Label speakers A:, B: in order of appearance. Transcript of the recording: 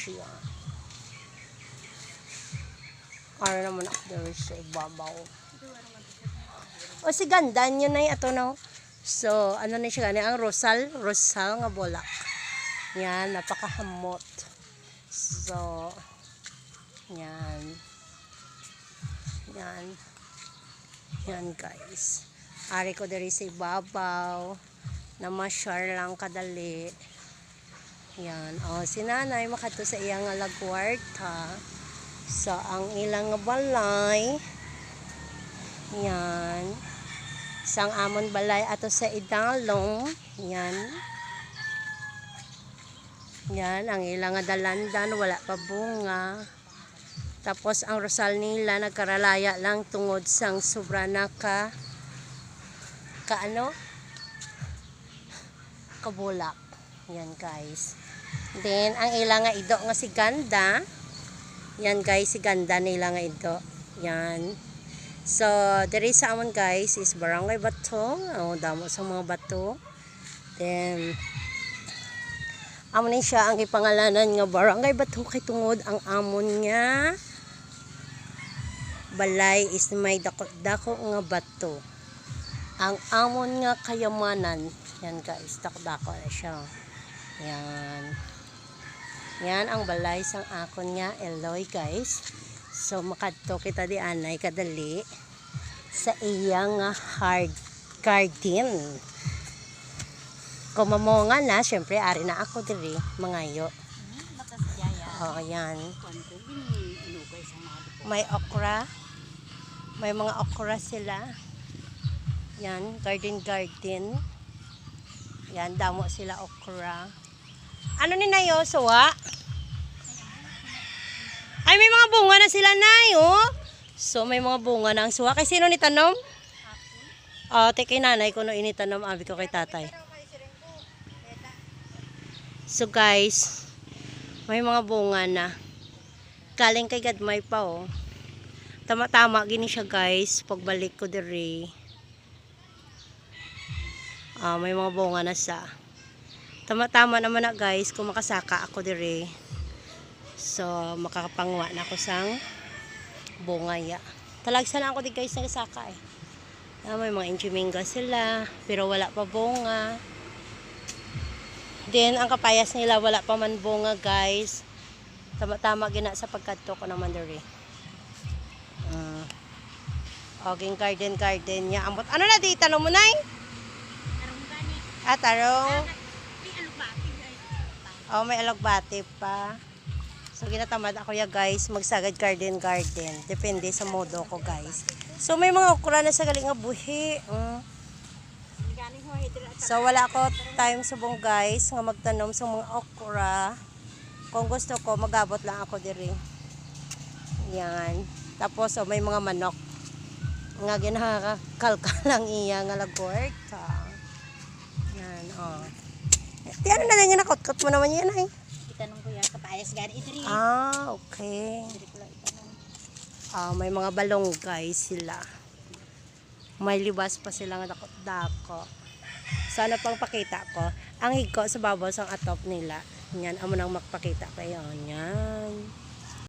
A: siya. Ano naman ako diri sa ibabaw. O si gandan yun ay ato no. So ano na siya gani ang rosal nga bulak. Yan, napakahamot. So yan. Yan guys. Ari ko diri sa ibabaw. Na ma-share lang kadali. Yan. O si nanay makato sa iyang lagwarta. So ang ilang balay. Yan. Sang amon balay ato sa idalong. Yan. Yan. Ang ilang dalandan. Wala pa bunga. Tapos ang rosal nila nagkaralaya lang tungod sang sobra na kabulak. Yan guys. Then ang ilang nga ido nga si ganda. Yan guys, si ganda nila nga ido. Yan. So, diri sa amon guys is Barangay Bato. Damo sa mga bato. Then amon ni siya ang ipangalanan nga Barangay Bato kay tungod ang amon nga balay is may dako nga bato. Ang amon nga kayamanan, yan guys, dako na siya. Yan. Yan ang balay sang akon nga Eloy guys. So makadto kita di anay kadali sa iyang hard garden. Kung mamonga na, syempre ari na ako diri mangayo. Oh, yan. May okra. May mga okra sila. Yan, garden. Yan, damo sila okra. Ano ni Nayo, suwa? Ay, may mga bunga na sila, Nayo. So, may mga bunga na ang suwa. Kay sino ni tanom? Kay nanay ko no initanom. Abi ko kay tatay. So, guys, may mga bunga na. Galing kay Gadmay pa, oh. Tama-tama gini siya guys pagbalik ko diri. May mga bunga na sa. Tama-tama naman na guys kung makasaka ako diri. So makakapangwa na ako sang bunga ya. Talagsa na ako di guys nagsaka eh. May mga inchiminga sila pero wala pa bunga. Then ang kapayas nila wala pa man bunga guys. Tama-tama gina sa pagkadto ko naman diri. Oging garden niya. Ambot ano na di tanong mo nay? Tarong. May alugbati pa. So ginatamad ako ya guys magsagad garden. Depende sa modo ko guys. So may mga okra na sa galing nga buhi. So wala ko time subong guys nga magtanom sa mga okra. Kung gusto ko magabot lang ako diri. Yan. Tapos may mga manok nga ginakalka lang iya nga lagwarta. Yan, Di ano na lang yung nakot-kot mo naman yan ay?
B: Itanong ko yan, kapayas gani itri.
A: Okay. May mga balong guys sila. May libas pa sila nga dako. Sana pang pakita ko. Ang higko sa babaw sang atop nila. Yan, amo nang magpakita kayo. Yan.